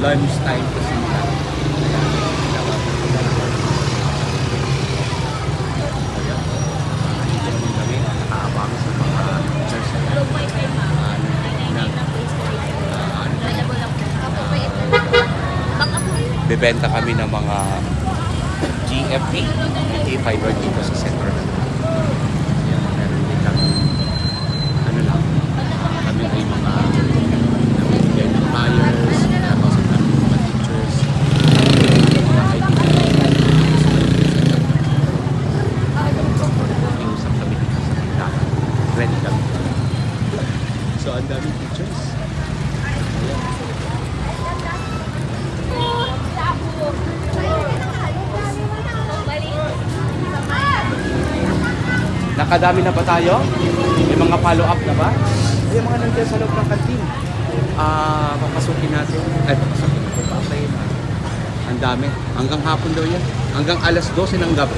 lunch time kasi nila. Nakaabang sa mga teachers bebenta kami ng mga GFP fiber dito sa center na. Yan, meron din kami ano lang, kami ay mga namimigay ng flyers, tapos kami mga teachers, mga kaibigan, iusap kami dito sa tindahan. Ready kami. So, ang daming teachers. Nakadami na ba tayo? May mga follow-up na ba? Yung mga nandiyan sa loob ng kantin. Papasukin natin. Papasukin natin. Papayin na. Ang dami. Hanggang hapon daw yan. Hanggang alas 12 ng gabi.